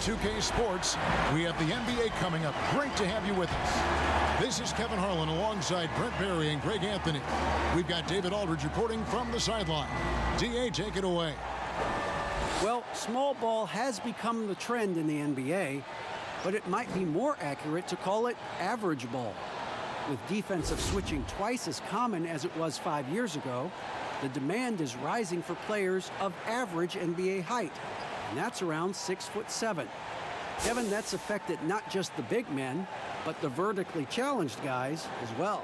2K Sports. We have the NBA coming up. Great to have you with us. This is Kevin Harlan alongside Brent Barry and Greg Anthony. We've got David Aldridge reporting from the sideline. DA, take it away. Well, small ball has become the trend in the NBA, but it might be more accurate to call it average ball. With defensive switching twice as common as it was 5 years ago, the demand is rising for players of average NBA height, and that's around 6'7". Kevin, that's affected not just the big men, but the vertically challenged guys as well.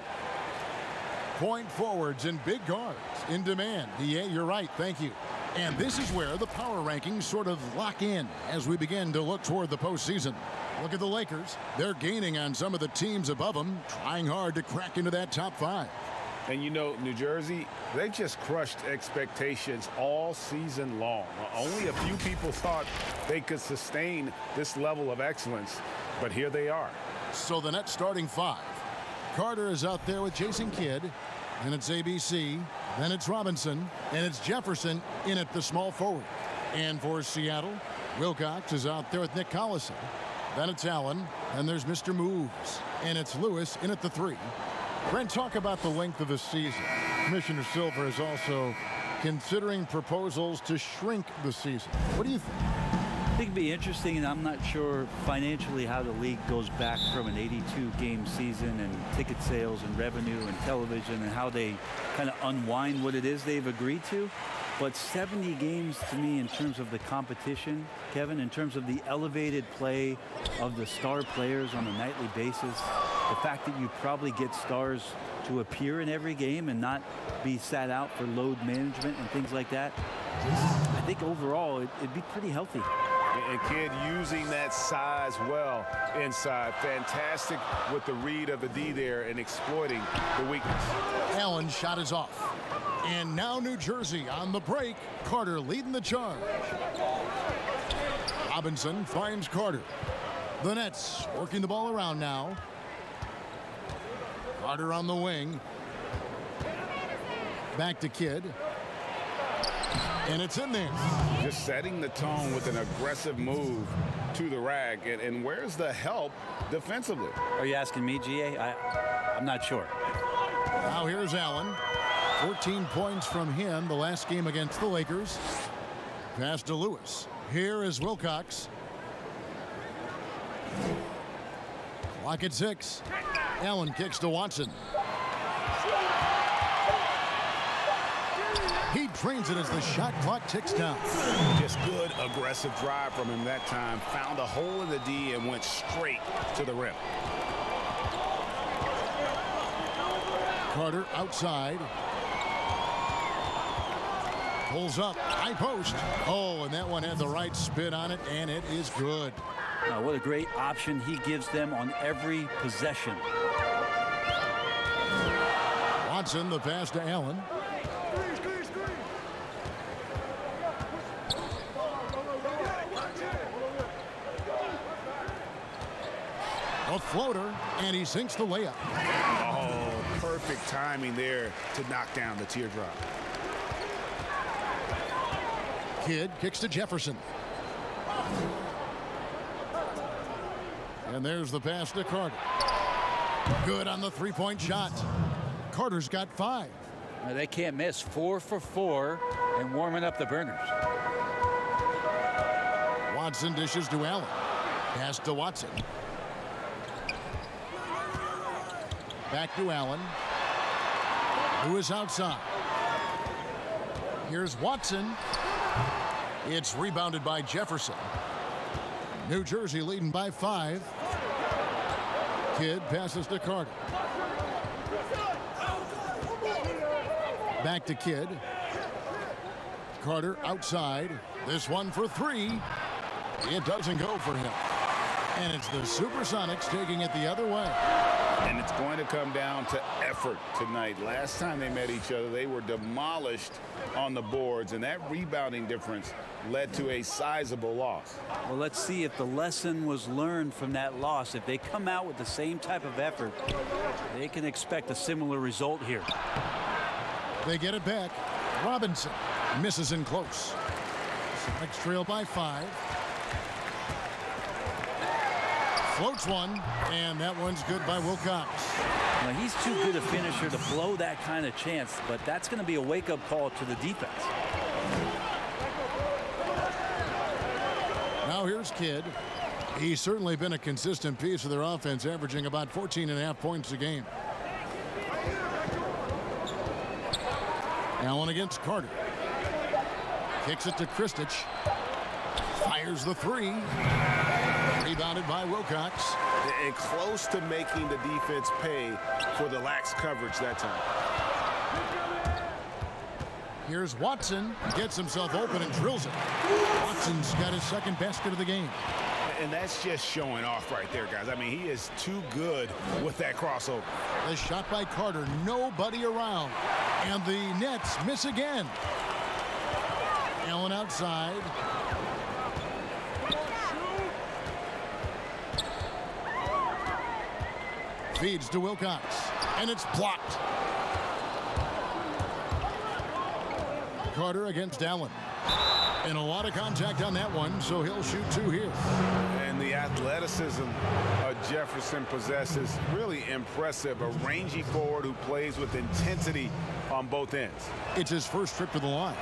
Point forwards and big guards in demand. DA, you're right. Thank you. And this is where the power rankings sort of lock in as we begin to look toward the postseason. Look at the Lakers. They're gaining on some of the teams above them, trying hard to crack into that top 5. And you know, New Jersey, they just crushed expectations all season long. Only a few people thought they could sustain this level of excellence, but here they are. So the Nets starting 5. Carter is out there with Jason Kidd, and it's ABC, then it's Robinson, and it's Jefferson in at the small forward. And for Seattle, Wilcox is out there with Nick Collison. Then it's Allen, and there's Mr. Moves, and it's Lewis in at the 3. Brent, talk about the length of the season. Commissioner Silver is also considering proposals to shrink the season. What do you think? I think it'd be interesting, and I'm not sure financially how the league goes back from an 82-game season and ticket sales and revenue and television and how they kind of unwind what it is they've agreed to. But 70 games to me in terms of the competition, Kevin, in terms of the elevated play of the star players on a nightly basis, the fact that you probably get stars to appear in every game and not be sat out for load management and things like that, I think overall it'd be pretty healthy. And Kidd using that size well inside. Fantastic with the read of the D there and exploiting the weakness. Allen's shot is off. And now New Jersey on the break. Carter leading the charge. Robinson finds Carter. The Nets working the ball around now. Carter on the wing. Back to Kidd. And it's in there. Just setting the tone with an aggressive move to the rack. And where's the help defensively? Are you asking me, GA? I'm not sure. Now here's Allen. 14 points from him the last game against the Lakers. Pass to Lewis. Here is Wilcox. Clock at 6. Allen kicks to Watson. He trains it as the shot clock ticks down. Just good aggressive drive from him that time. Found a hole in the D and went straight to the rim. Carter outside. Pulls up, high post. Oh, and that one had the right spin on it, and it is good. Now, what a great option he gives them on every possession. Watson, the pass to Allen. A floater, and he sinks the layup. Oh, perfect timing there to knock down the teardrop. Kidd kicks to Jefferson. And there's the pass to Carter. Good on the three-point shot. Carter's got 5. Now, they can't miss. 4 for 4 and warming up the burners. Watson dishes to Allen. Pass to Watson. Back to Allen. Lewis outside. Here's Watson. It's rebounded by Jefferson. New Jersey leading by 5. Kidd passes to Carter. Back to Kidd. Carter outside. This one for 3. It doesn't go for him. And it's the Supersonics taking it the other way. And it's going to come down to effort tonight. Last time they met each other, they were demolished on the boards, and that rebounding difference led to a sizable loss. Well, let's see if the lesson was learned from that loss. If they come out with the same type of effort, they can expect a similar result here. They get it back. Robinson misses in close. Sonics trail by 5. Floats one, and that one's good by Wilcox. Now, he's too good a finisher to blow that kind of chance, but that's going to be a wake-up call to the defense. Now here's Kidd. He's certainly been a consistent piece of their offense, averaging about 14.5 points a game. Allen against Carter. Kicks it to Kristich. Fires the three. Rebounded by Wilcox. And close to making the defense pay for the lax coverage that time. Here's Watson. Gets himself open and drills it. Watson's got his second basket of the game. And that's just showing off right there, guys. I mean, he is too good with that crossover. The shot by Carter. Nobody around. And the Nets miss again. Allen outside. Feeds to Wilcox. And it's blocked. Carter against Allen. And a lot of contact on that one, so he'll shoot two here. And the athleticism Jefferson possesses, really impressive. A rangy forward who plays with intensity on both ends. It's his first trip to the line.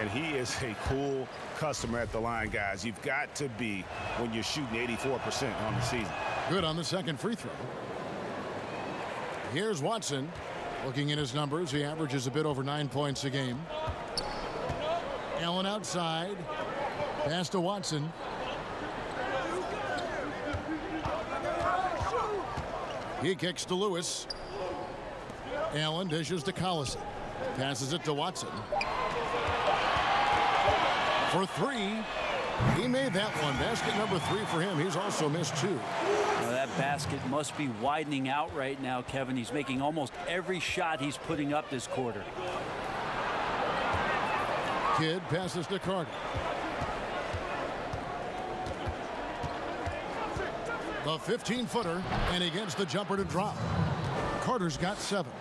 And he is a cool customer at the line, guys. You've got to be when you're shooting 84% on the season. Good on the second free throw. Here's Watson. Looking at his numbers, he averages a bit over 9 points a game. Allen outside. Pass to Watson. He kicks to Lewis. Allen dishes to Collison. Passes it to Watson. For three. He made that one. Basket number 3 for him. He's also missed 2. Now, that basket must be widening out right now, Kevin. He's making almost every shot he's putting up this quarter. Kidd passes to Carter. The 15-footer, and he gets the jumper to drop. Carter's got 7.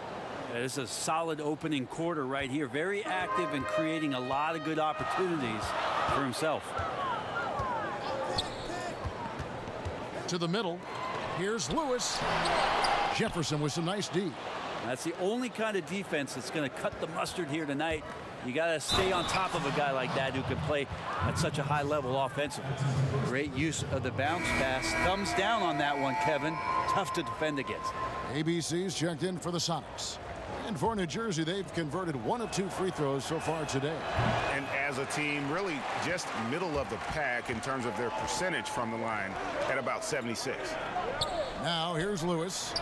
It's a solid opening quarter right here. Very active and creating a lot of good opportunities for himself. To the middle. Here's Lewis. Jefferson with some nice D. That's the only kind of defense that's going to cut the mustard here tonight. You got to stay on top of a guy like that who can play at such a high level offensively. Great use of the bounce pass. Thumbs down on that one, Kevin. Tough to defend against. ABC's checked in for the Sonics. And for New Jersey, they've converted 1 of 2 free throws so far today. And as a team, really just middle of the pack in terms of their percentage from the line at about 76. Now here's Lewis.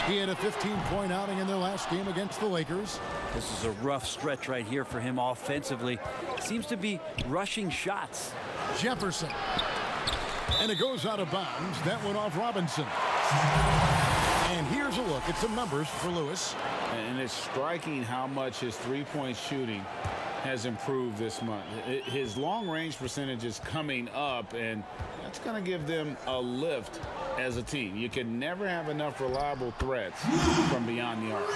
He had a 15-point outing in their last game against the Lakers. This is a rough stretch right here for him offensively. Seems to be rushing shots. Jefferson. And it goes out of bounds. That went off Robinson. And here's a look at some numbers for Lewis. And it's striking how much his three-point shooting has improved this month. His long-range percentage is coming up, and that's going to give them a lift as a team. You can never have enough reliable threats from beyond the arc.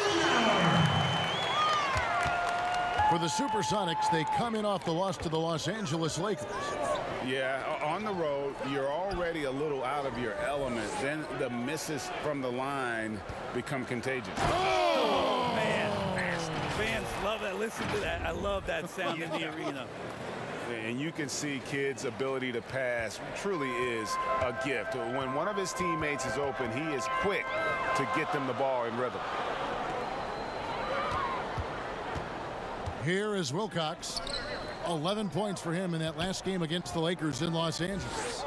For the Supersonics, they come in off the loss to the Los Angeles Lakers. Yeah, on the road, you're already a little out of your element. Then the misses from the line become contagious. Oh, man. Fans love that. Listen to that. I love that sound in the arena. And you can see Kidd's ability to pass truly is a gift. When one of his teammates is open, he is quick to get them the ball in rhythm. Here is Wilcox. 11 points for him in that last game against the Lakers in Los Angeles.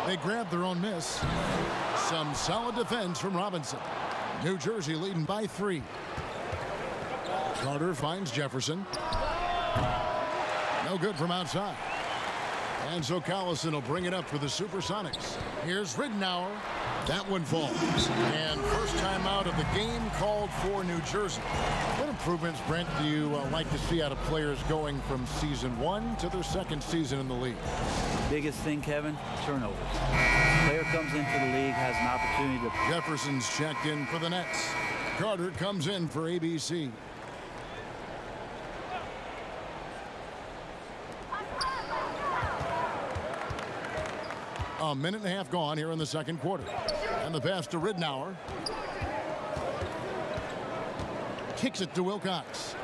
They grabbed their own miss. Some solid defense from Robinson. New Jersey leading by 3. Carter finds Jefferson. No good from outside. And so Collison will bring it up for the Supersonics. Here's Ridenour. That one falls. And first time out of the game called for New Jersey. What improvements, Brent, do you like to see out of players going from season 1 to their second season in the league? Biggest thing, Kevin, turnovers. Player comes into the league, has an opportunity to... Jefferson's checked in for the Nets. Carter comes in for ABC. A minute and a half gone here in the second quarter. And the pass to Ridnour. Kicks it to Wilcox.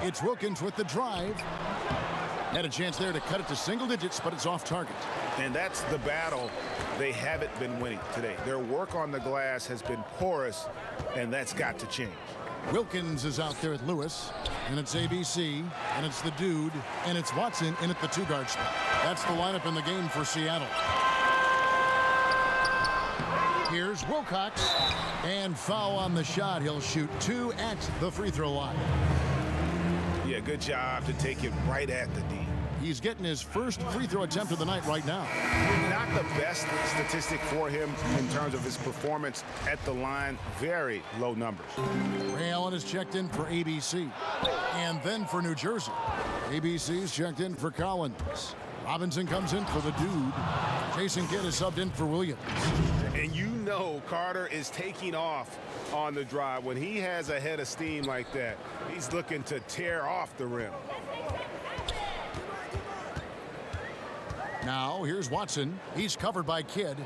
It's Wilkins with the drive. Had a chance there to cut it to single digits, but it's off target. And that's the battle they haven't been winning today. Their work on the glass has been porous, and that's got to change. Wilkins is out there at Lewis, and it's ABC, and it's the dude, and it's Watson in at the two-guard spot. That's the lineup in the game for Seattle. Here's Wilcox, and foul on the shot. He'll shoot 2 at the free throw line. Yeah, good job to take it right at the D. He's getting his first free throw attempt of the night right now. Not the best statistic for him in terms of his performance at the line. Very low numbers. Ray Allen is checked in for ABC. And then for New Jersey. ABC's checked in for Collins. Robinson comes in for the dude. Jason Kidd is subbed in for Williams. And you know Carter is taking off on the drive. When he has a head of steam like that, he's looking to tear off the rim. Now, here's Watson. He's covered by Kidd.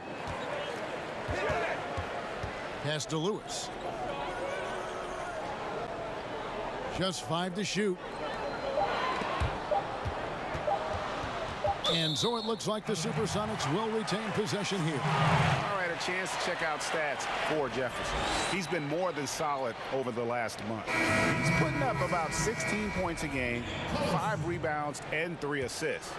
Pass to Lewis. Just 5 to shoot. And so it looks like the Supersonics will retain possession here. All right, a chance to check out stats for Jefferson. He's been more than solid over the last month. He's putting up about 16 points a game, 5 rebounds, and 3 assists.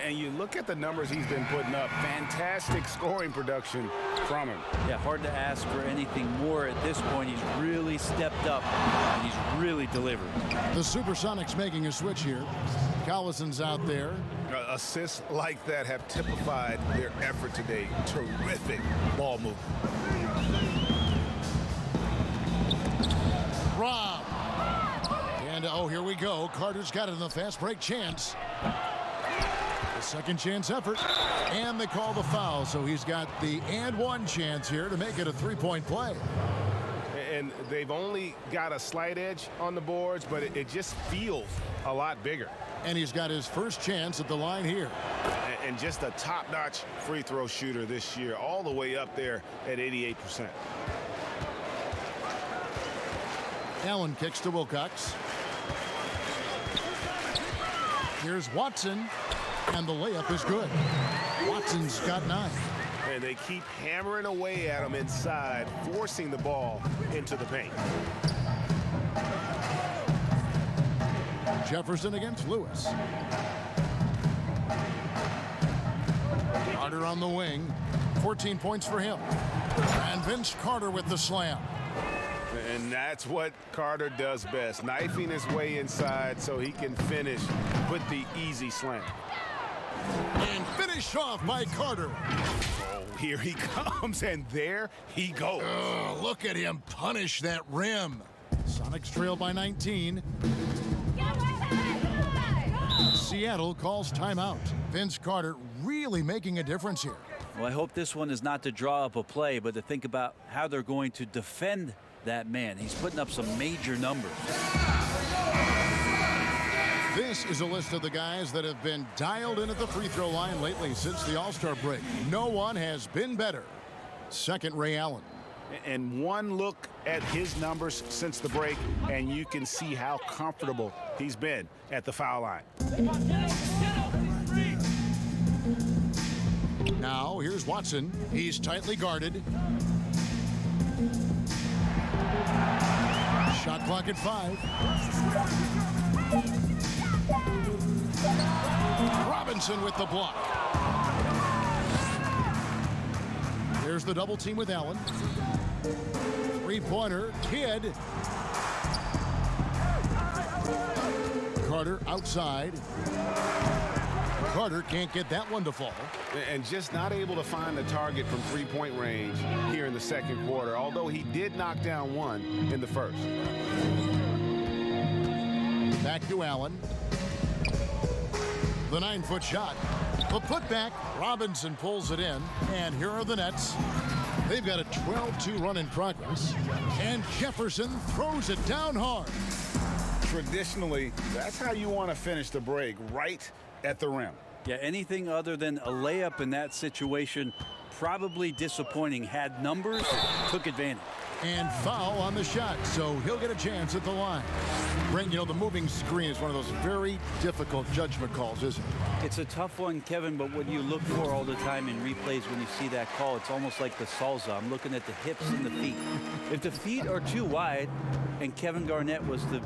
And you look at the numbers he's been putting up, fantastic scoring production from him. Yeah, hard to ask for anything more at this point. He's really stepped up, and he's really delivered. The Supersonics making a switch here. Collison's out there. Assists like that have typified their effort today. Terrific ball movement. Rob. And, oh, here we go. Carter's got it in the fast break chance. The second chance effort. And they call the foul, so he's got the and one chance here to make it a three-point play. And they've only got a slight edge on the boards, but it just feels a lot bigger. And he's got his first chance at the line here. And just a top-notch free throw shooter this year, all the way up there at 88%. Allen kicks to Wilcox. Here's Watson, and the layup is good. Watson's got 9. And they keep hammering away at him inside, forcing the ball into the paint. Jefferson against Lewis. Carter on the wing. 14 points for him. And Vince Carter with the slam. And that's what Carter does best, knifing his way inside so he can finish with the easy slam. And finished off by Carter. Oh, here he comes, and there he goes. Oh, look at him punish that rim. Sonics trail by 19. Seattle calls timeout. Vince Carter really making a difference here. Well, I hope this one is not to draw up a play, but to think about how they're going to defend that man. He's putting up some major numbers. This is a list of the guys that have been dialed in at the free throw line lately since the All-Star break. No one has been better. Second, Ray Allen. And one look at his numbers since the break, and you can see how comfortable he's been at the foul line. Now, here's Watson. He's tightly guarded. Shot clock at 5. Robinson with the block. There's the double team with Allen. Three-pointer, Kidd. Carter outside. Carter can't get that one to fall. And just not able to find the target from three-point range here in the second quarter, although he did knock down one in the first. Back to Allen. The 9-foot shot. The putback. Robinson pulls it in. And here are the Nets. They've got a 12-2 run in progress. And Jefferson throws it down hard. Traditionally, that's how you want to finish the break, right at the rim. Yeah, anything other than a layup in that situation, probably disappointing. Had numbers, took advantage. And foul on the shot, so he'll get a chance at the line. Brent, you know, the moving screen is one of those very difficult judgment calls, isn't it? It's a tough one, Kevin, but what you look for all the time in replays when you see that call, it's almost like the salsa. I'm looking at the hips and the feet. If the feet are too wide, and Kevin Garnett was the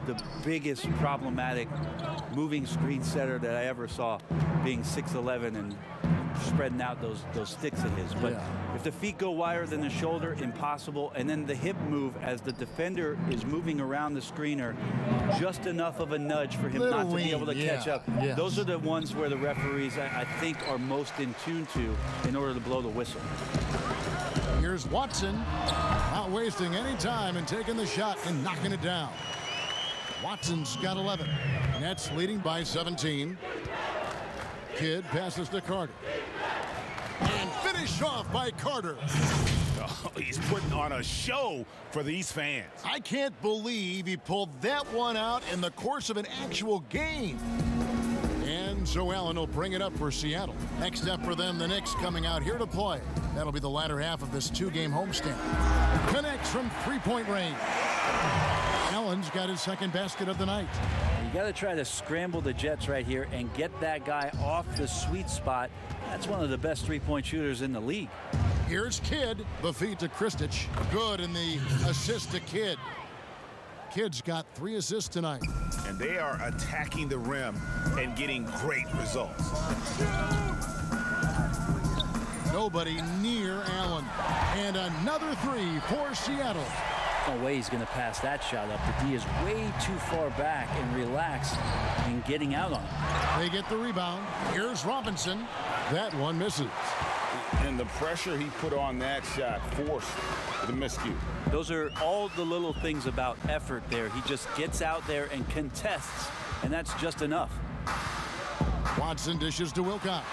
biggest problematic moving screen setter that I ever saw, being 6'11" and spreading out those sticks of his. But if the feet go wider than the shoulder, impossible. And then the hip move as the defender is moving around the screener, just enough of a nudge for him Little not to be able to lean, catch up. yes. Those are the ones where the referees, I think, are most in tune to in order to blow the whistle. Here's Watson, not wasting any time and taking the shot and knocking it down. Watson's got 11. Nets leading by 17. Kidd passes to Carter. And finished off by Carter. Oh, he's putting on a show for these fans. I can't believe he pulled that one out in the course of an actual game. And so Allen will bring it up for Seattle. Next up for them, the Knicks coming out here to play. That'll be the latter half of this two-game homestand. Connects from three-point range. Allen's got his second basket of the night. You got to try to scramble the Jets right here and get that guy off the sweet spot. That's one of the best three-point shooters in the league. Here's Kidd, the feed to Kristich. Good in the assist to Kidd. Kidd's got 3 assists tonight. And they are attacking the rim and getting great results. Nobody near Allen. And another 3 for Seattle. No way he's going to pass that shot up. The D is way too far back and relaxed in getting out on it. They get the rebound. Here's Robinson. That one misses. And the pressure he put on that shot forced the miscue. Those are all the little things about effort there. He just gets out there and contests, and that's just enough. Watson dishes to Wilcox.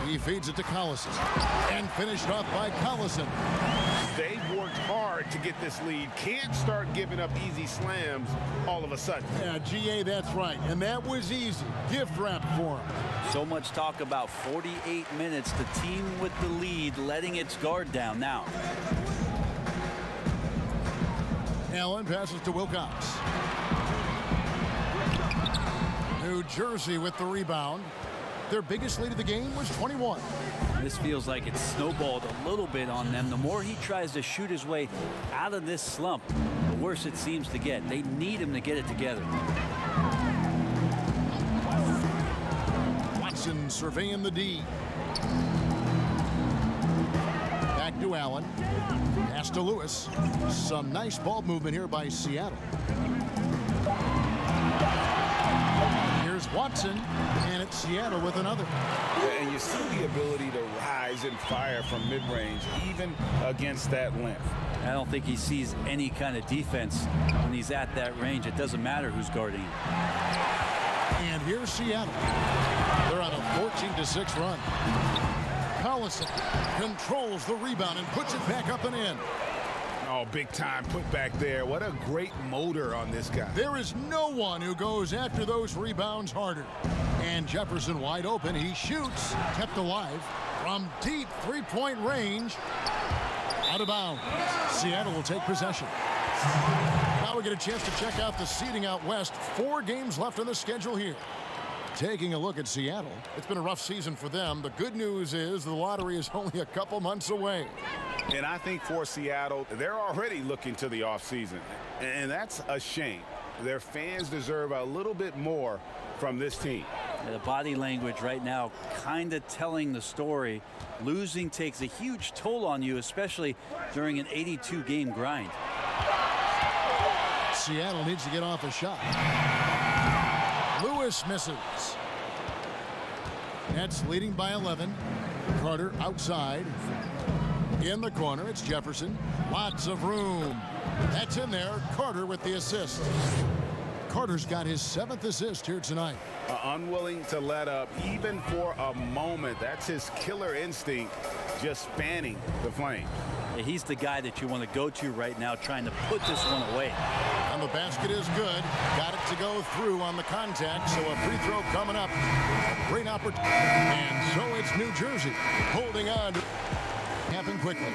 He feeds it to Collison. And finished off by Collison. They've worked hard to get this lead. Can't start giving up easy slams all of a sudden. Yeah, GA, that's right. And that was easy. Gift wrap for him. So much talk about 48 minutes. The team with the lead letting its guard down now. Allen passes to Wilcox. New Jersey with the rebound. Their biggest lead of the game was 21. This feels like it's snowballed a little bit on them. The more he tries to shoot his way out of this slump, the worse it seems to get. They need him to get it together. Watson surveying the D. Back to Allen. Pass to Lewis. Some nice ball movement here by Seattle. Here's Watson, and it's Seattle with another. And you see the ability to rise and fire from mid-range, even against that length. I don't think he sees any kind of defense when he's at that range. It doesn't matter who's guarding him. And here's Seattle. They're on a 14-6 run. Collison controls the rebound and puts it back up and in. Oh, big time put back there. What a great motor on this guy. There is no one who goes after those rebounds harder. And Jefferson wide open. He shoots, kept alive from deep three-point range. Out of bounds. Seattle will take possession. Now we get a chance to check out the seeding out west. 4 games left on the schedule here. Taking a look at Seattle, it's been a rough season for them. The good news is the lottery is only a couple months away. And I think for Seattle, they're already looking to the offseason. And that's a shame. Their fans deserve a little bit more from this team. And the body language right now kind of telling the story. Losing takes a huge toll on you, especially during an 82-game grind. Seattle needs to get off a shot. Lewis misses. Nets leading by 11. Carter outside. In the corner, it's Jefferson. Lots of room. That's in there. Carter with the assist. Carter's got his 7th assist here tonight. Unwilling to let up even for a moment. That's his killer instinct, just fanning the flame. He's the guy that you want to go to right now, trying to put this one away. And the basket is good. Got it to go through on the contact, so a free throw coming up. A great opportunity. And so it's New Jersey holding on to happen quickly.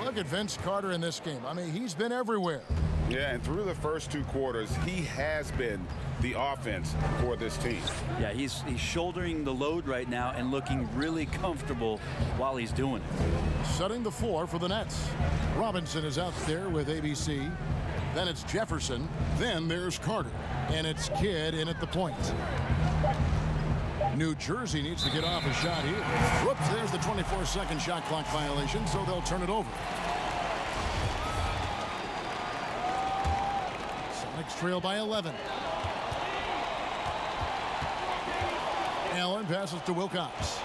Look at Vince Carter in this game. I mean, he's been everywhere. Yeah, and through the first 2 quarters, he has been the offense for this team. Yeah, he's shouldering the load right now and looking really comfortable while he's doing it. Setting the floor for the Nets. Robinson is out there with ABC. Then it's Jefferson. Then there's Carter. And it's Kidd in at the point. New Jersey needs to get off a shot here. Whoops, there's the 24-second shot clock violation, so they'll turn it over. Sonics trail by 11. Allen passes to Wilcox.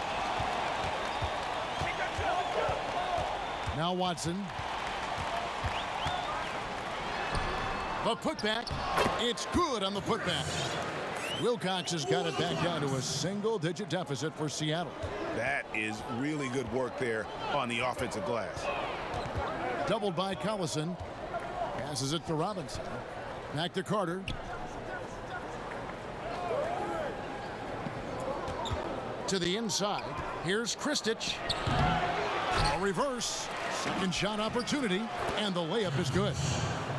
Now Watson. The putback. It's good on the putback. Wilcox has got it back down to a single-digit deficit for Seattle. That is really good work there on the offensive glass. Doubled by Collison. Passes it to Robinson. Back to Carter. To the inside. Here's Kristich. A reverse. Second shot opportunity. And the layup is good.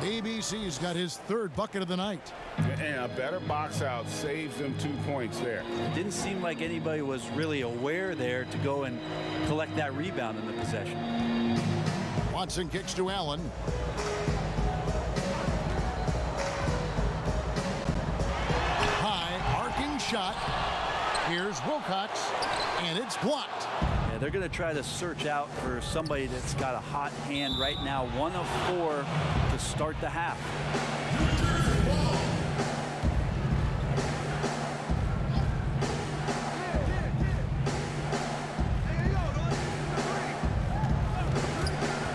ABC's got his 3rd bucket of the night. And a better box out saves them 2 points there. It didn't seem like anybody was really aware there to go and collect that rebound in the possession. Watson kicks to Allen. High arcing shot. Here's Wilcox, and it's blocked. Yeah, they're going to try to search out for somebody that's got a hot hand right now. 1 of 4 to start the half.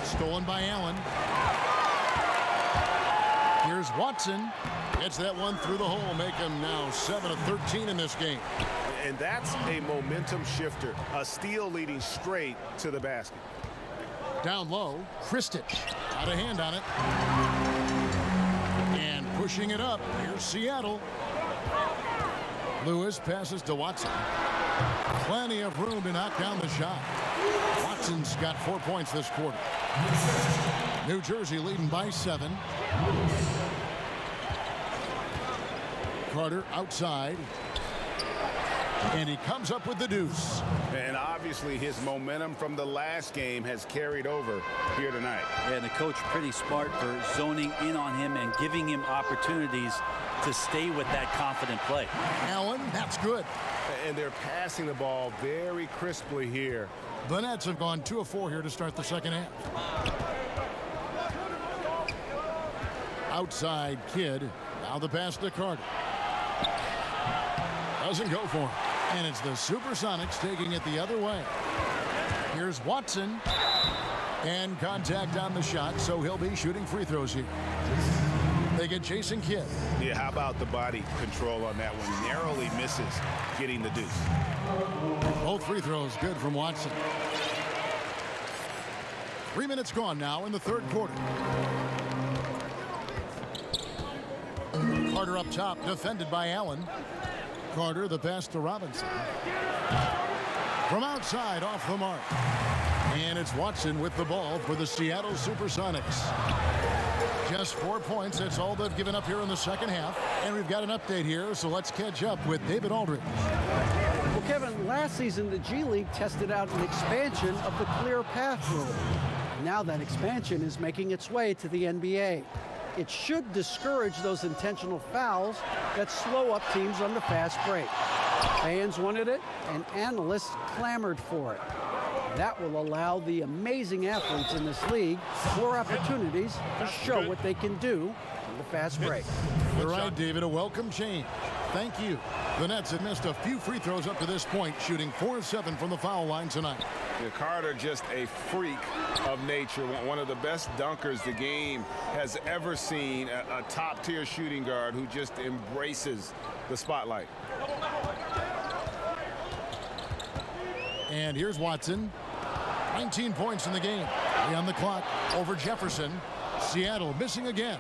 Stolen by Allen. Here's Watson. Gets that one through the hole, make him now 7 of 13 in this game. And that's a momentum shifter. A steal leading straight to the basket. Down low, Kristich. Out of hand on it. And pushing it up. Here's Seattle. Lewis passes to Watson. Plenty of room to knock down the shot. Watson's got 4 points this quarter. New Jersey leading by 7. Carter outside. And he comes up with the deuce. And obviously his momentum from the last game has carried over here tonight. Yeah, and the coach pretty smart for zoning in on him and giving him opportunities to stay with that confident play. Allen, that's good. And they're passing the ball very crisply here. The Nets have gone 2 of 4 here to start the second half. Outside Kidd. Now the pass to Carter. Doesn't go for him. And it's the Supersonics taking it the other way. Here's Watson. And contact on the shot, so he'll be shooting free throws here. They get Jason Kidd. Yeah, how about the body control on that one? Narrowly misses getting the deuce. Both free throws good from Watson. 3 minutes gone now in the 3rd quarter. Carter up top, defended by Allen. Carter, the pass to Robinson. From outside, off the mark. And it's Watson with the ball for the Seattle Supersonics. Just 4 points. That's all they've given up here in the second half. And we've got an update here, so let's catch up with David Aldridge. Well, Kevin, last season the G League tested out an expansion of the clear path rule. Now that expansion is making its way to the NBA. It should discourage those intentional fouls that slow up teams on the fast break. Fans wanted it, and analysts clamored for it. That will allow the amazing athletes in this league more opportunities to show what they can do on the fast break. All right, David, a welcome change. Thank you. The Nets have missed a few free throws up to this point, shooting 4-7 from the foul line tonight. Yeah, Carter, just a freak of nature, one of the best dunkers the game has ever seen, a top-tier shooting guard who just embraces the spotlight. And here's Watson. 19 points in the game. On the clock over Jefferson. Seattle missing again.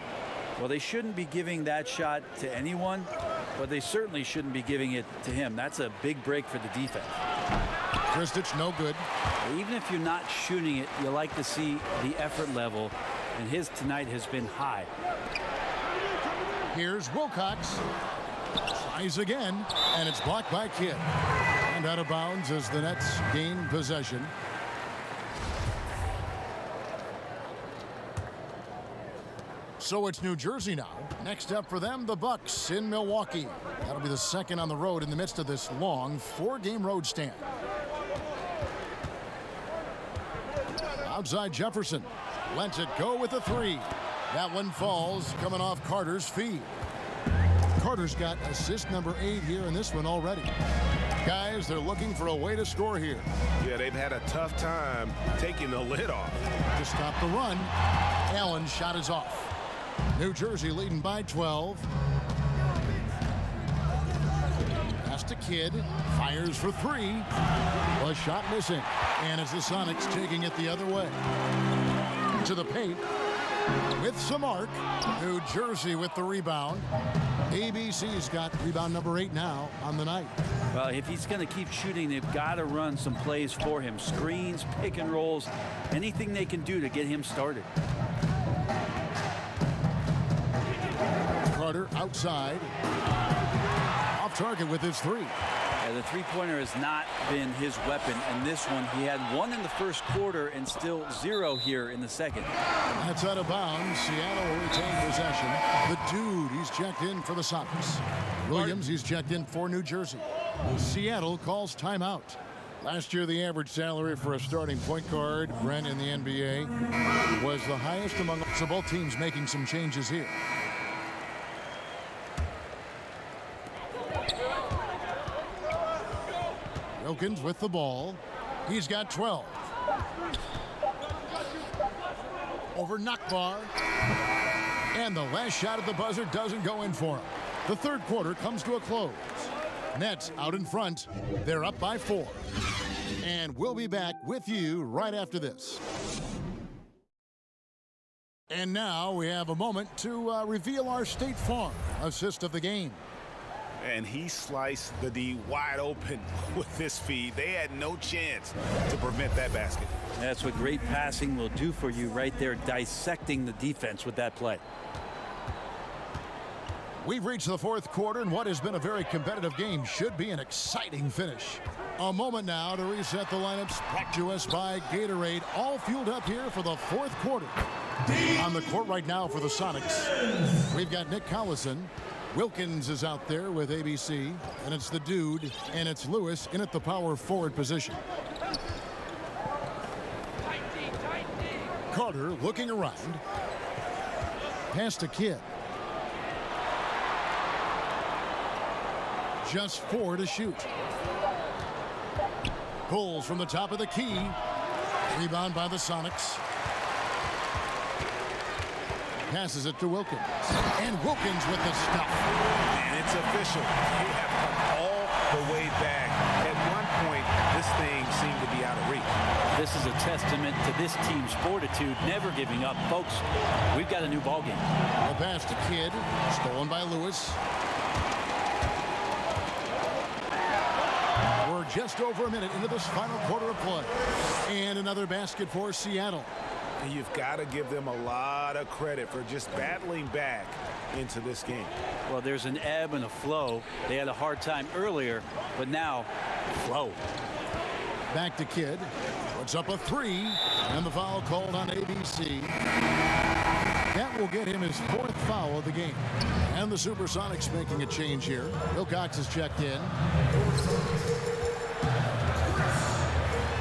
Well, they shouldn't be giving that shot to anyone, but they certainly shouldn't be giving it to him. That's a big break for the defense. Kristich, no good. Even if you're not shooting it, you like to see the effort level, and his tonight has been high. Here's Wilcox. Tries again, and it's blocked by Kidd. And out of bounds as the Nets gain possession. So it's New Jersey now. Next up for them, the Bucks in Milwaukee. That'll be the second on the road in the midst of this long 4-game road stand. Outside Jefferson. Lets it go with a 3. That one falls, coming off Carter's feed. Carter's got assist number 8 here in this one already. Guys, they're looking for a way to score here. Yeah, they've had a tough time taking the lid off. To stop the run, Allen's shot is off. New Jersey leading by 12. Pass to Kidd. Fires for 3. A shot missing. And it's the Sonics taking it the other way. To the paint. With some arc. New Jersey with the rebound. ABC's got rebound number 8 now on the night. Well, if he's going to keep shooting, they've got to run some plays for him. Screens, pick and rolls, anything they can do to get him started. Carter outside. Off target with his 3. Yeah, the three-pointer has not been his weapon, and this one, he had 1 in the first quarter and still 0 here in the second. That's out of bounds. Seattle will retain possession. The dude, he's checked in for the Sonics. Williams, he's checked in for New Jersey. Seattle calls timeout. Last year, the average salary for a starting point guard, Brent, in the NBA, was the highest among so both teams making some changes here. Wilkins with the ball. He's got 12. Over Nakbar. And the last shot at the buzzer doesn't go in for him. The third quarter comes to a close. Nets out in front. They're up by 4. And we'll be back with you right after this. And now we have a moment to reveal our State Farm assist of the game. And he sliced the D wide open with this feed. They had no chance to prevent that basket. That's what great passing will do for you right there, dissecting the defense with that play. We've reached the fourth quarter, and what has been a very competitive game should be an exciting finish. A moment now to reset the lineups. Brought to us by Gatorade, all fueled up here for the fourth quarter. On the court right now for the Sonics, we've got Nick Collison. Wilkins is out there with ABC, and it's the dude, and it's Lewis in at the power forward position. Carter looking around. Pass to Kidd. Just 4 to shoot. Pulls from the top of the key. Rebound by the Sonics. Passes it to Wilkins. And Wilkins with the stuff. And it's official. They have come all the way back. At one point, this thing seemed to be out of reach. This is a testament to this team's fortitude, never giving up. Folks, we've got a new ballgame. The pass to Kidd. Stolen by Lewis. We're just over a minute into this final quarter of play. And another basket for Seattle. And you've got to give them a lot of credit for just battling back into this game. Well, there's an ebb and a flow. They had a hard time earlier, but now, flow. Back to Kidd. Puts up a 3. And the foul called on ABC. That will get him his 4th foul of the game. And the Supersonics making a change here. Wilcox is checked in.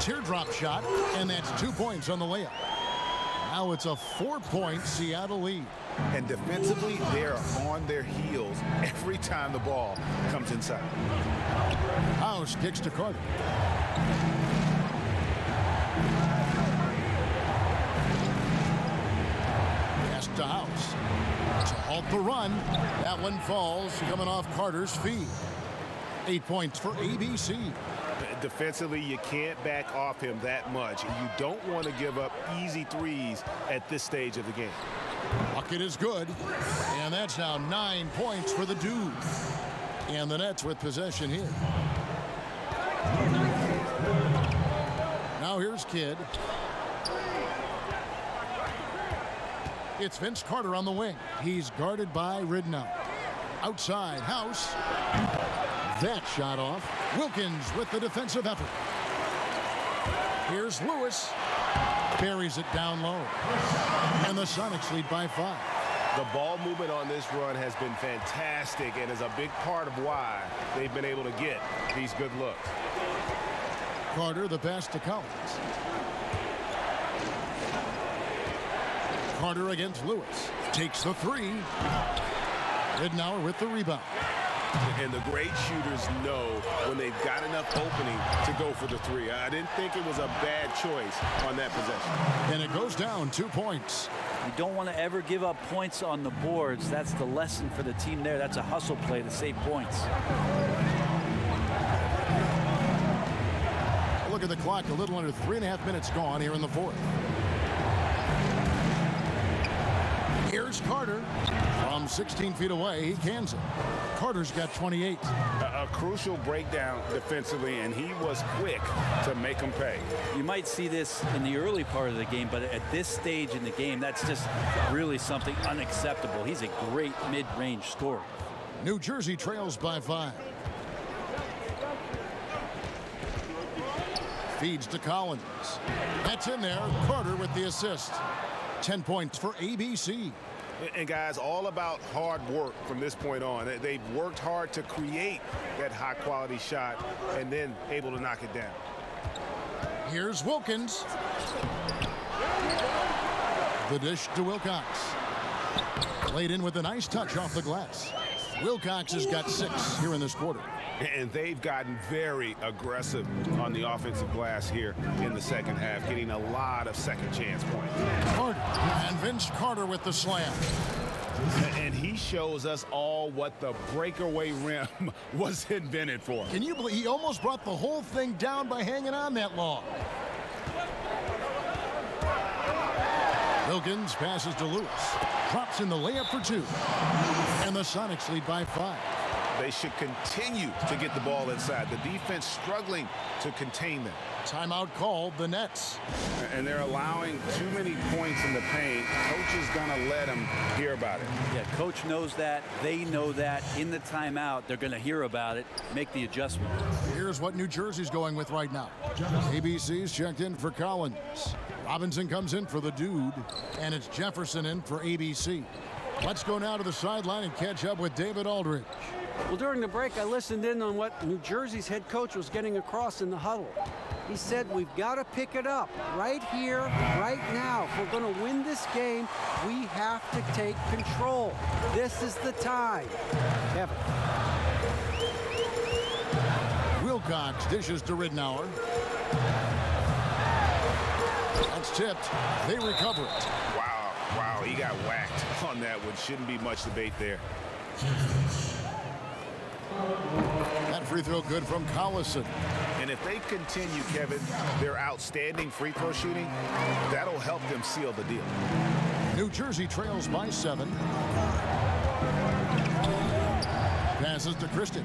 Teardrop shot, and that's 2 points on the layup. Now it's a 4-point Seattle lead. And defensively, they're on their heels every time the ball comes inside. House kicks to Carter. Pass to House. To halt the run. That one falls, coming off Carter's feet. 8 points for ABC. Defensively, you can't back off him that much. You don't want to give up easy threes at this stage of the game. Bucket is good. And that's now 9 points for the Dude. And the Nets with possession here. Now here's Kidd. It's Vince Carter on the wing. He's guarded by Ridnow. Outside, House. That shot off. Wilkins with the defensive effort. Here's Lewis. Buries it down low. And the Sonics lead by 5. The ball movement on this run has been fantastic and is a big part of why they've been able to get these good looks. Carter, the pass to Collins. Carter against Lewis. Takes the three. Ridnour with the rebound. And the great shooters know when they've got enough opening to go for the three. I didn't think it was a bad choice on that possession. And it goes down 2 points. You don't want to ever give up points on the boards. That's the lesson for the team there. That's a hustle play to save points. Look at the clock, a little under 3.5 minutes gone here in the fourth. Here's Carter. From 16 feet away, he cans it. Carter's got 28. A crucial breakdown defensively, and he was quick to make them pay. You might see this in the early part of the game, but at this stage in the game, that's just really something unacceptable. He's a great mid-range scorer. New Jersey trails by 5. Feeds to Collins. That's in there. Carter with the assist. 10 points for ABC. And guys, all about hard work from this point on. They've worked hard to create that high quality shot and then able to knock it down. Here's Wilkins. The dish to Wilcox. Played in with a nice touch off the glass. Wilcox has got 6 here in this quarter. And they've gotten very aggressive on the offensive glass here in the second half, getting a lot of second chance points. Carter and Vince Carter with the slam. And he shows us all what the breakaway rim was invented for. Can you believe he almost brought the whole thing down by hanging on that long? Wilkins passes to Lewis. Drops in the layup for 2. And the Sonics lead by 5. They should continue to get the ball inside. The defense struggling to contain them. Timeout called, the Nets. And they're allowing too many points in the paint. Coach is going to let them hear about it. Yeah, coach knows that. They know that. In the timeout, they're going to hear about it, make the adjustment. Here's what New Jersey's going with right now. ABC's checked in for Collins. Robinson comes in for the Dude. And it's Jefferson in for ABC. Let's go now to the sideline and catch up with David Aldridge. Well, during the break, I listened in on what New Jersey's head coach was getting across in the huddle. He said, we've got to pick it up right here, right now. If we're going to win this game, we have to take control. This is the time. Kevin. Wilcox dishes to Ridnour. That's tipped. They recover it. Wow, he got whacked on that one. Shouldn't be much debate there. That free throw good from Collison. And if they continue, Kevin, their outstanding free throw shooting, that'll help them seal the deal. New Jersey trails by 7. Passes to Kristich.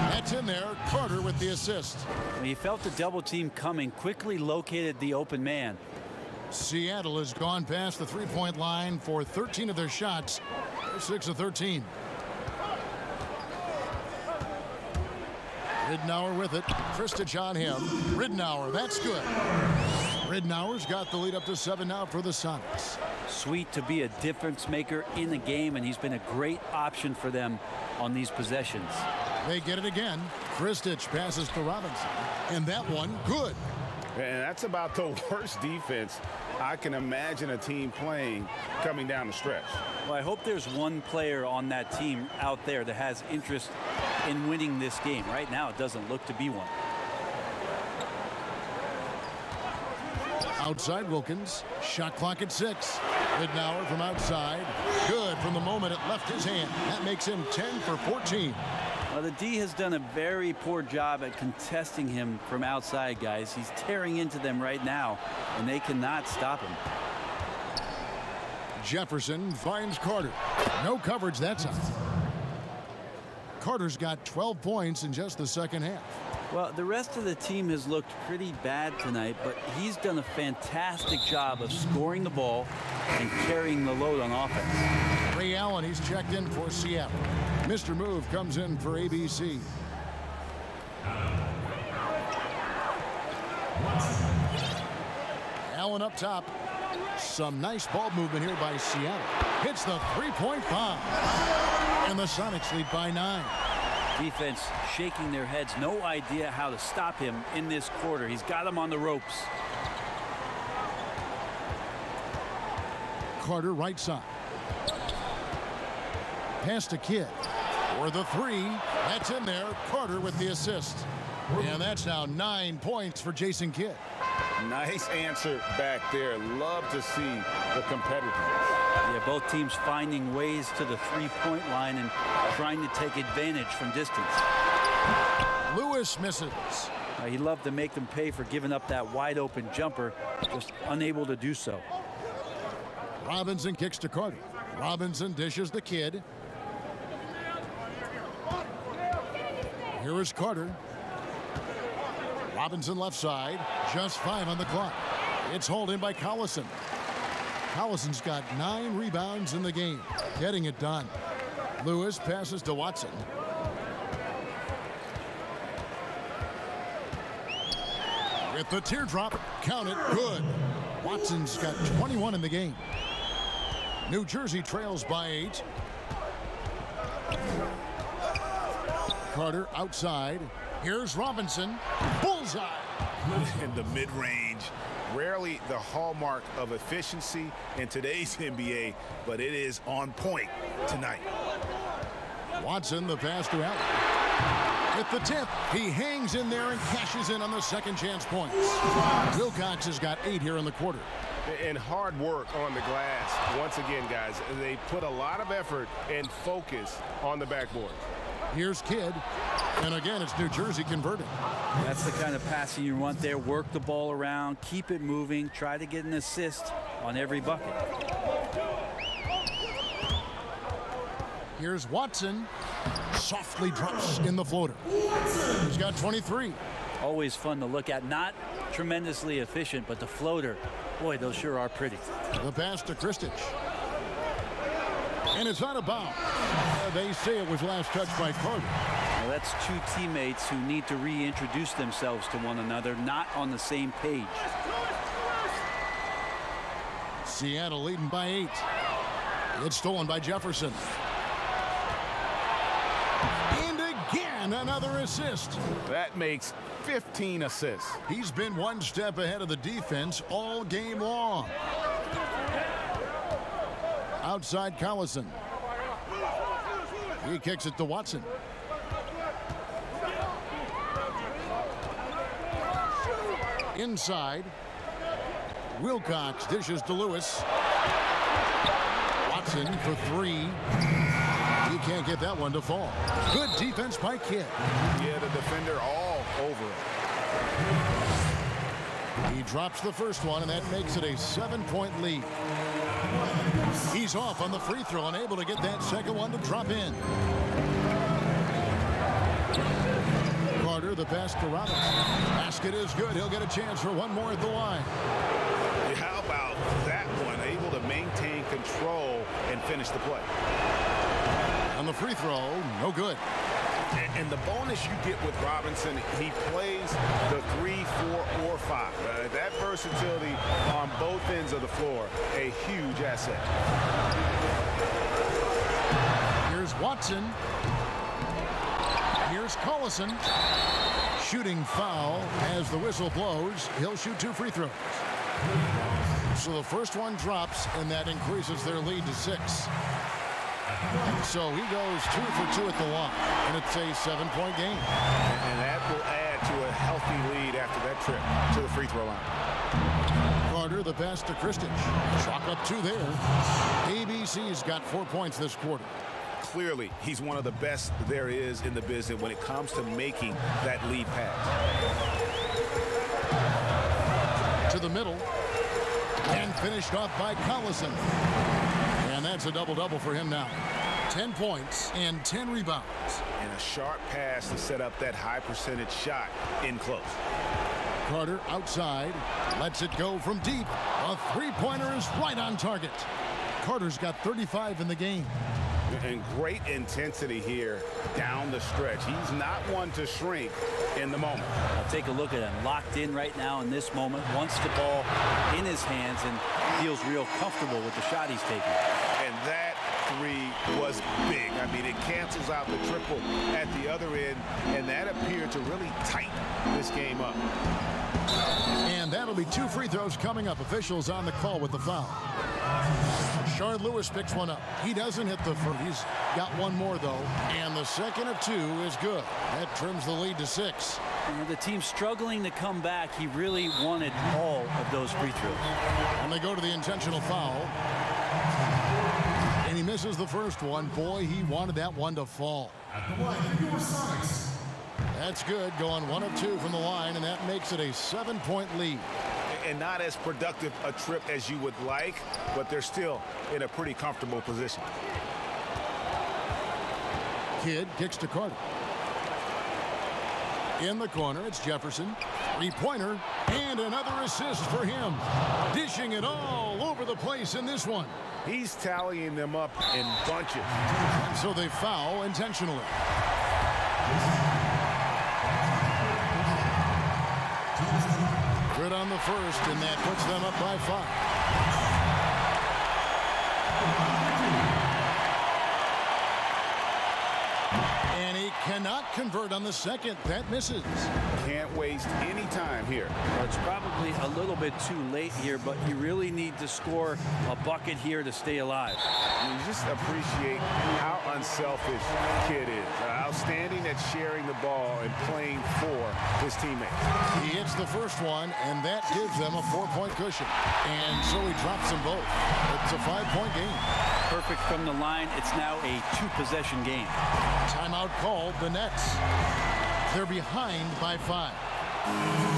That's in there. Carter with the assist. When he felt the double team coming, quickly located the open man. Seattle has gone past the three-point line for 13 of their shots. They're 6 of 13. Ridnour with it. Kristich on him. Ridnour, that's good. Ridnour's got the lead up to 7 now for the Sonics. Sweet to be a difference maker in the game, and he's been a great option for them on these possessions. They get it again. Kristich passes to Robinson. And that one, good. And that's about the worst defense I can imagine a team playing coming down the stretch. Well, I hope there's one player on that team out there that has interest in winning this game. Right now, it doesn't look to be one. Outside Wilkins. Shot clock at 6. Ridnour from outside. Good from the moment it left his hand. That makes him 10 for 14. Well, the D has done a very poor job at contesting him from outside, guys. He's tearing into them right now, and they cannot stop him. Jefferson finds Carter. No coverage that time. Carter's got 12 points in just the second half. Well, the rest of the team has looked pretty bad tonight, but he's done a fantastic job of scoring the ball and carrying the load on offense. Ray Allen, he's checked in for Seattle. Mr. Move comes in for ABC. Allen up top. Some nice ball movement here by Seattle. Hits the three-point bomb. And the Sonics lead by 9. Defense shaking their heads. No idea how to stop him in this quarter. He's got him on the ropes. Carter right side. Pass to Kidd. For the 3. That's in there. Carter with the assist. And that's now 9 points for Jason Kidd. Nice answer back there. Love to see the competitiveness. Yeah, both teams finding ways to the three-point line and trying to take advantage from distance. Lewis misses. He loved to make them pay for giving up that wide-open jumper, just unable to do so. Robinson kicks to Carter. Robinson dishes the Kidd. Here is Carter. Robinson left side. Just 5 on the clock. It's hauled in by Collison. Collison's got 9 rebounds in the game. Getting it done. Lewis passes to Watson. With the teardrop, count it, good. Watson's got 21 in the game. New Jersey trails by 8. Carter outside. Here's Robinson. Bullseye. In the mid-range, rarely the hallmark of efficiency in today's NBA, but it is on point tonight. Watson, the pass to Allen. With the tip, he hangs in there and cashes in on the second chance points. Wilcox has got 8 here in the quarter. And hard work on the glass. Once again, guys, they put a lot of effort and focus on the backboard. Here's Kidd. And again, it's New Jersey converting. That's the kind of passing you want there. Work the ball around, keep it moving, try to get an assist on every bucket. Here's Watson. Softly drops in the floater. He's got 23. Always fun to look at. Not tremendously efficient, but the floater, boy, those sure are pretty. The pass to Kristich. And it's out of bounds. They say it was last touched by Carter. Well, that's two teammates who need to reintroduce themselves to one another, not on the same page. Seattle leading by 8. It's stolen by Jefferson. And again, another assist. That makes 15 assists. He's been one step ahead of the defense all game long. Outside Collison. He kicks it to Watson. Inside. Wilcox dishes to Lewis. Watson for 3. He can't get that one to fall. Good defense by Kidd. Yeah, the defender all over it. He drops the first one, and that makes it a 7-point lead. He's off on the free throw and able to get that second one to drop in. Carter, the pass to Robinson. Basket is good. He'll get a chance for one more at the line. How about that one? Able to maintain control and finish the play. On the free throw, no good. And the bonus you get with Robinson, he plays the 3, 4, or 5. That versatility on both ends of the floor, a huge asset. Here's Watson. Here's Here's Collison. Shooting foul as the whistle blows. He'll shoot 2 free throws. So the first one drops, and that increases their lead to 6. So he goes 2 for 2 at the line, and it's a 7-point game. And that will add to a healthy lead after that trip to the free throw line. Carter, the pass to Kristich. Chalk up 2 there. ABC's got 4 points this quarter. Clearly, he's one of the best there is in the business when it comes to making that lead pass. To the middle. And finished off by Collison. And that's a double-double for him now. 10 points and 10 rebounds. And a sharp pass to set up that high percentage shot in close. Carter outside. Lets it go from deep. A three-pointer is right on target. Carter's got 35 in the game. And great intensity here down the stretch. He's not one to shrink in the moment. I'll take a look at him. Locked in right now in this moment. Wants the ball in his hands and feels real comfortable with the shot he's taking. And that 3 was big. I mean, it cancels out the triple at the other end, and that appeared to really tighten this game up. And that'll be 2 free throws coming up. Officials on the call with the foul. Shard Lewis picks one up. He doesn't hit the first. He's got one more, though. And the second of 2 is good. That trims the lead to 6. The team's struggling to come back. He really wanted all of those free throws. And they go to the intentional foul. And he misses the first one. Boy, he wanted that one to fall. That's good. Going 1 of 2 from the line, and that makes it a 7-point lead. And not as productive a trip as you would like, but they're still in a pretty comfortable position. Kidd kicks to Carter. In the corner, it's Jefferson. 3-pointer, and another assist for him. Dishing it all over the place in this one. He's tallying them up in bunches. And so they foul intentionally. Good on the first, and that puts them up by 5. And he cannot convert on the second. That misses. Can't waste any time here. Well, it's probably a little bit too late here, but you really need to score a bucket here to stay alive. You just appreciate how unselfish Kidd is. Outstanding at sharing the ball and playing for his teammates. He hits the first one, and that gives them a 4-point cushion. And so he drops them both. It's a 5-point game. Perfect from the line. It's now a 2-possession game. Timeout called, the Nets. They're behind by 5.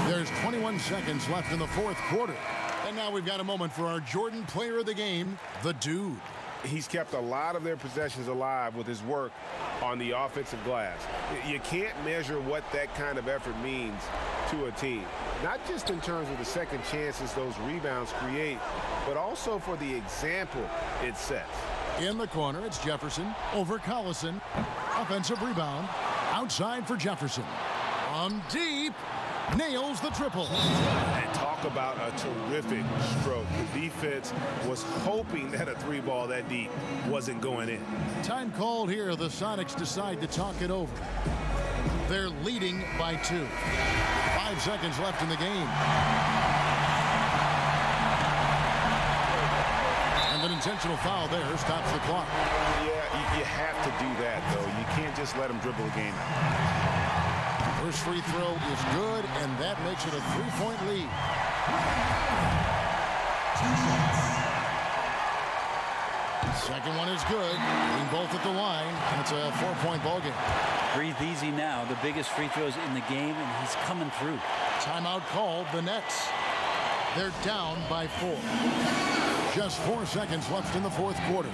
There's 21 seconds left in the fourth quarter. And now we've got a moment for our Jordan player of the game, the Dude. He's kept a lot of their possessions alive with his work on the offensive glass. You can't measure what that kind of effort means to a team. Not just in terms of the second chances those rebounds create, but also for the example it sets. In the corner, it's Jefferson over Collison. Offensive rebound. Outside for Jefferson. On deep. Nails the triple. And talk about a terrific stroke. The defense was hoping that a 3-ball that deep wasn't going in. Time called here. The Sonics decide to talk it over. They're leading by 2. 5 seconds left in the game. And an intentional foul there stops the clock. Yeah, you have to do that, though. You can't just let them dribble the game out. First free throw is good, and that makes it a 3-point lead. Second one is good. Being both at the line, and it's a 4-point ball game. Breathe easy now. The biggest free throws in the game, and he's coming through. Timeout called, the Nets. They're down by 4. Just 4 seconds left in the fourth quarter.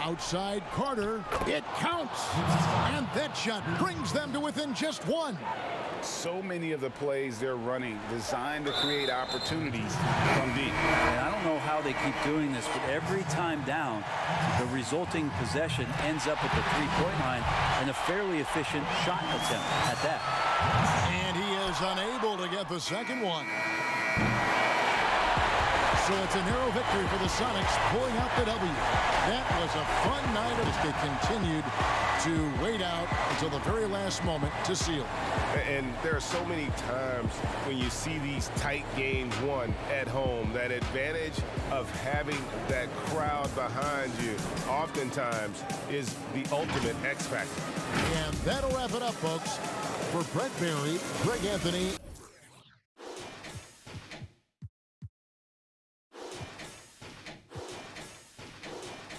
Outside Carter. It counts. And that shot brings them to within just 1. So many of the plays they're running designed to create opportunities from deep. And I don't know how they keep doing this, but every time down, the resulting possession ends up at the three-point line and a fairly efficient shot attempt at that. And he is unable to get the second one. So it's a narrow victory for the Sonics, pulling out the W. That was a fun night as they continued to wait out until the very last moment to seal. And there are so many times when you see these tight games won at home, that advantage of having that crowd behind you oftentimes is the ultimate X factor. And that'll wrap it up, folks. For Brett Barry, Greg Anthony,